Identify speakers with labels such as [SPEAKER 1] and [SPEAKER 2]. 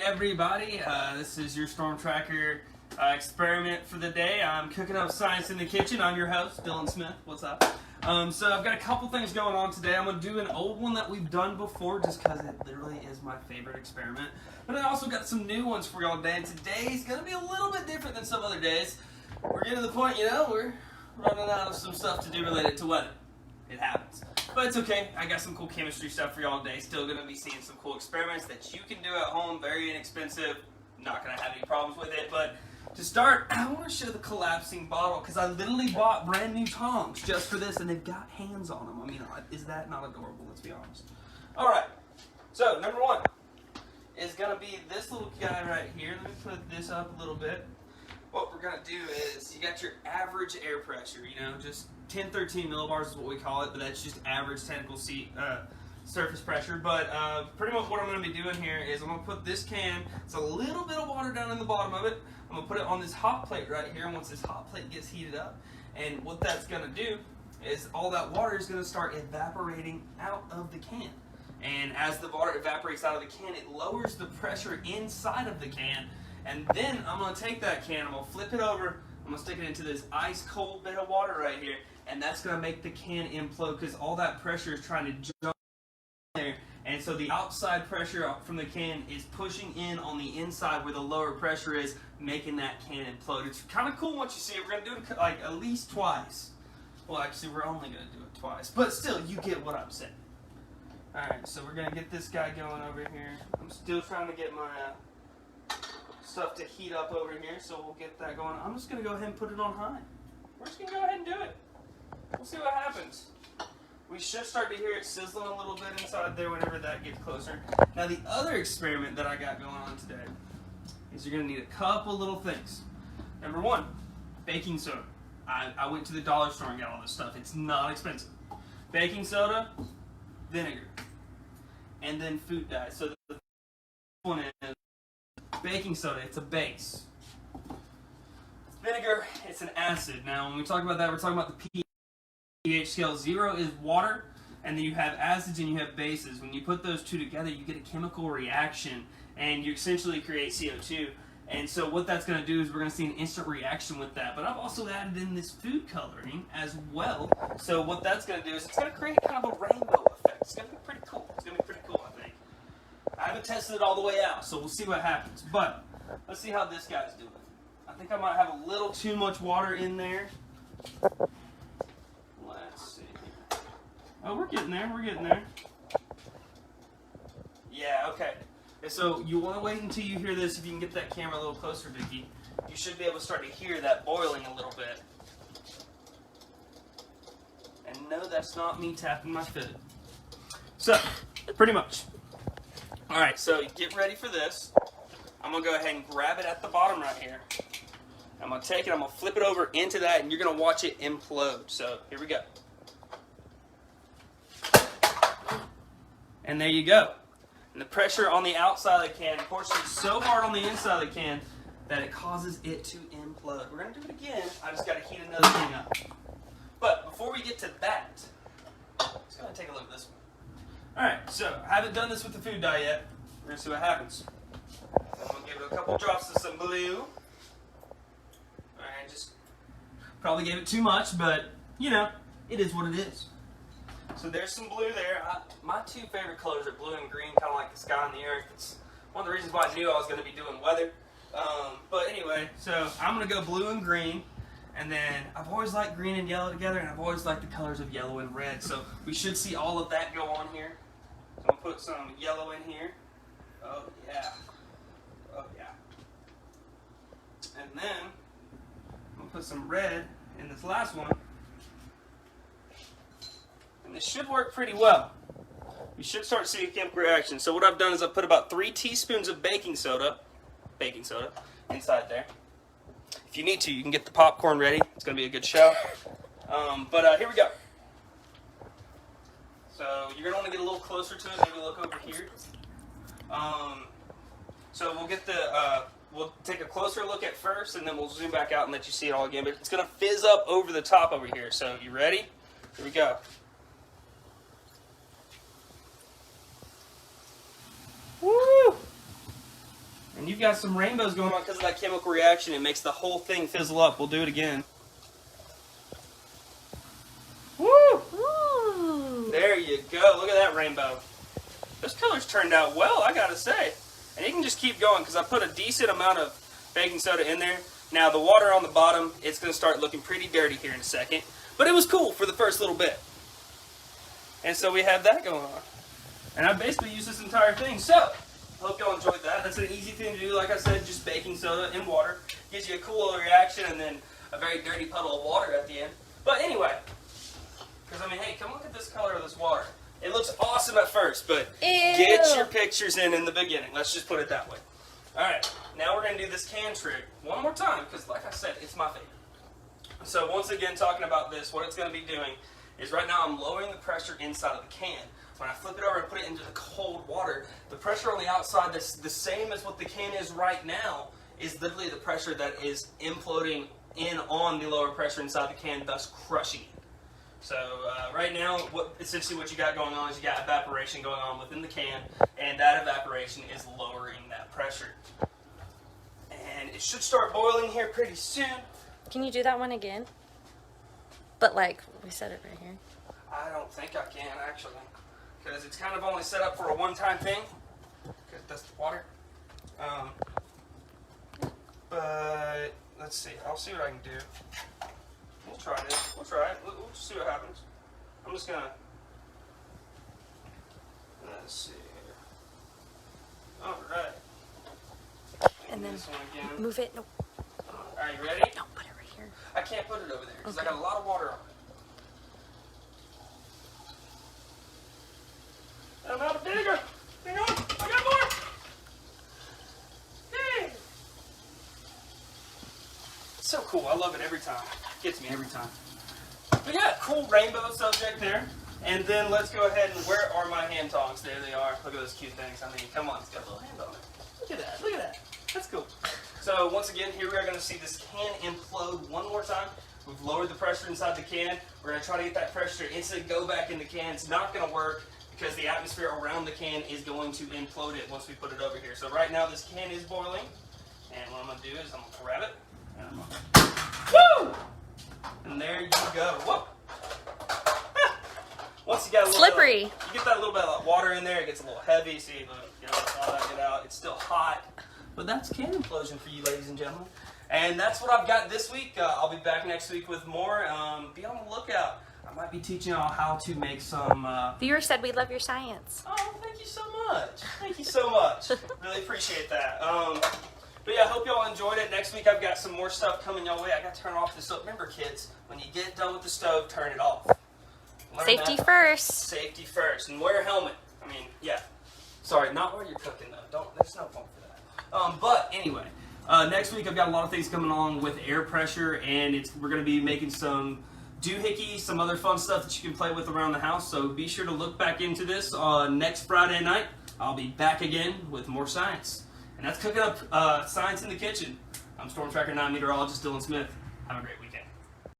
[SPEAKER 1] everybody, this is your StormTracker experiment for the day. I'm cooking up science in the kitchen. I'm your host, Dylan Smith. What's up? So I've got a couple things going on today. I'm going to do an old one that we've done before just because it literally is my favorite experiment. But I also got some new ones for y'all today, and today's going to be a little bit different than some other days. We're getting to the point, we're running out of some stuff to do related to weather. It happens. But it's okay. I got some cool chemistry stuff for y'all today. Still going to be seeing some cool experiments that you can do at home. Very inexpensive. Not going to have any problems with it. But to start, I want to show the collapsing bottle because I literally bought brand new tongs just for this and they've got hands on them. I mean, is that not adorable? Let's be honest. All right. So, number one is going to be this little guy right here. Let me put this up a little bit. What we're going to do is you got your average air pressure, just 10-13 millibars is what we call it, but that's just average technical surface pressure. But pretty much what I'm going to be doing here is I'm going to put this can, it's a little bit of water down in the bottom of it. I'm going to put it on this hot plate right here, and once this hot plate gets heated up, and what that's going to do is all that water is going to start evaporating out of the can. And as the water evaporates out of the can, it lowers the pressure inside of the can. And then I'm going to take that can, I'm going to flip it over, I'm going to stick it into this ice cold bit of water right here, and that's going to make the can implode because all that pressure is trying to jump there. And so the outside pressure from the can is pushing in on the inside where the lower pressure is, making that can implode. It's kind of cool once you see it. We're going to do it like at least twice. Well, actually, we're only going to do it twice. But still, you get what I'm saying. Alright, so we're going to get this guy going over here. I'm still trying to get my stuff to heat up over here, so we'll get that going. I'm just going to go ahead and put it on high. We're just going to go ahead and do it. We'll see what happens. We should start to hear it sizzling a little bit inside there whenever that gets closer. Now the other experiment that I got going on today is you're going to need a couple little things. Number one, baking soda. I went to the dollar store and got all this stuff. It's not expensive. Baking soda, vinegar, and then food dye. So the first one is baking soda. It's a base. Vinegar, it's an acid. Now when we talk about that, we're talking about the pH scale. 0 is water, and then you have acids and you have bases. When you put those two together, you get a chemical reaction, and you essentially create CO2. And so what that's going to do is we're going to see an instant reaction with that. But I've also added in this food coloring as well. So what that's going to do is it's going to create kind of a rainbow effect. It's going to be pretty cool. It's going to be pretty cool, I think. I haven't tested it all the way out, so we'll see what happens. But let's see how this guy's doing. I think I might have a little too much water in there. Let's see. Oh, we're getting there. We're getting there. Yeah, okay. And so you want to wait until you hear this. If you can get that camera a little closer, Vicky, you should be able to start to hear that boiling a little bit. And no, that's not me tapping my foot. So, pretty much. Alright, so get ready for this. I'm going to go ahead and grab it at the bottom right here. I'm going to take it, I'm going to flip it over into that, and you're going to watch it implode. So, here we go. And there you go. And the pressure on the outside of the can, of course, is so hard on the inside of the can that it causes it to implode. We're going to do it again. I just got to heat another thing up. But before we get to that, let's go ahead and take a look at this one. Alright, so I haven't done this with the food dye yet. We're going to see what happens. I'm going to give it a couple drops of some blue. Alright, just probably gave it too much, but, it is what it is. So there's some blue there. My two favorite colors are blue and green, kind of like the sky and the earth. It's one of the reasons why I knew I was going to be doing weather. But anyway, so I'm going to go blue and green. And then I've always liked green and yellow together, and I've always liked the colors of yellow and red. So we should see all of that go on here. So I'm going to put some yellow in here. Oh, yeah. Oh, yeah. And then I'm going to put some red in this last one. And this should work pretty well. We should start seeing chemical reaction. So what I've done is I've put about 3 teaspoons of baking soda inside there. If you need to, you can get the popcorn ready. It's going to be a good show. But here we go. So you're going to want to get a little closer to it. Maybe look over here. So we'll get we'll take a closer look at first, and then we'll zoom back out and let you see it all again. But it's going to fizz up over the top over here. So you ready? Here we go. Woo! And you've got some rainbows going on because of that chemical reaction. It makes the whole thing fizzle up. We'll do it again. Woo!
[SPEAKER 2] Ooh.
[SPEAKER 1] There you go. Look at that rainbow. Those colors turned out well, I gotta say. And you can just keep going because I put a decent amount of baking soda in there. Now the water on the bottom, it's going to start looking pretty dirty here in a second. But it was cool for the first little bit. And so we have that going on. And I basically used this entire thing. So, I hope y'all enjoyed that. That's an easy thing to do. Like I said, just baking soda and water. Gives you a cool little reaction and then a very dirty puddle of water at the end. But anyway, because I mean, hey, come look at this color of this water. It looks awesome at first, but
[SPEAKER 2] Ew.
[SPEAKER 1] get your pictures in the beginning. Let's just put it that way. All right, now we're going to do this can trick one more time because, like I said, it's my favorite. So once again, talking about this, what it's going to be doing is right now I'm lowering the pressure inside of the can. When I flip it over and put it into the cold water, the pressure on the outside that's the same as what the can is right now is literally the pressure that is imploding in on the lower pressure inside the can, thus crushing it. So right now, essentially what you got going on is you got evaporation going on within the can, and that evaporation is lowering that pressure. And it should start boiling here pretty soon.
[SPEAKER 2] Can you do that one again? But like, we said it right here.
[SPEAKER 1] I don't think I can, actually, because it's kind of only set up for a one-time thing, because that's the water. But let's see. I'll see what I can do. We'll try it. We'll try it. We'll just see what happens. I'm just gonna. Let's see here. All right.
[SPEAKER 2] And then
[SPEAKER 1] this one again.
[SPEAKER 2] move it. No,
[SPEAKER 1] Are you ready?
[SPEAKER 2] no, put it right here.
[SPEAKER 1] I can't put it over there because
[SPEAKER 2] Okay.
[SPEAKER 1] I got a lot of water on it. I'm out of vinegar. Hang on. I got more. Yay. It's so cool. I love it every time. Gets me every time. But yeah, cool rainbow subject there. And then let's go ahead and where are my hand tongs? There they are. Look at those cute things. I mean, come on, it's got a little hand on it. Look at that. Look at that. That's cool. So once again, here we are going to see this can implode one more time. We've lowered the pressure inside the can. We're going to try to get that pressure to instantly go back in the can. It's not going to work because the atmosphere around the can is going to implode it once we put it over here. So right now this can is boiling. And what I'm going to do is I'm going to grab it. And I'm going to... Woo! And there you go. Whoop. Once you got a little
[SPEAKER 2] Slippery.
[SPEAKER 1] you get that little bit of water in there, it gets a little heavy. See, look, you know, all that get out. It's still hot, but that's can implosion for you, ladies and gentlemen. And that's what I've got this week. I'll be back next week with more. Be on the lookout. I might be teaching y'all how to make some.
[SPEAKER 2] Viewer said we love your science.
[SPEAKER 1] Oh, thank you so much. Thank you so much. Really appreciate that. But yeah, I hope y'all enjoyed it. Next week I've got some more stuff coming y'all way. I got to turn off the stove. Remember, kids, when you get done with the stove, turn it off. Learn
[SPEAKER 2] Safety
[SPEAKER 1] that.
[SPEAKER 2] first.
[SPEAKER 1] Safety first. And wear a helmet. I mean, yeah. Sorry, not while you're cooking, though. There's no point for that. But anyway, next week I've got a lot of things coming along with air pressure, and we're going to be making some doohickey, some other fun stuff that you can play with around the house. So be sure to look back into this next Friday night. I'll be back again with more science. And that's Cooking Up Science in the Kitchen. I'm StormTracker 9 Meteorologist Dylan Smith. Have a great week.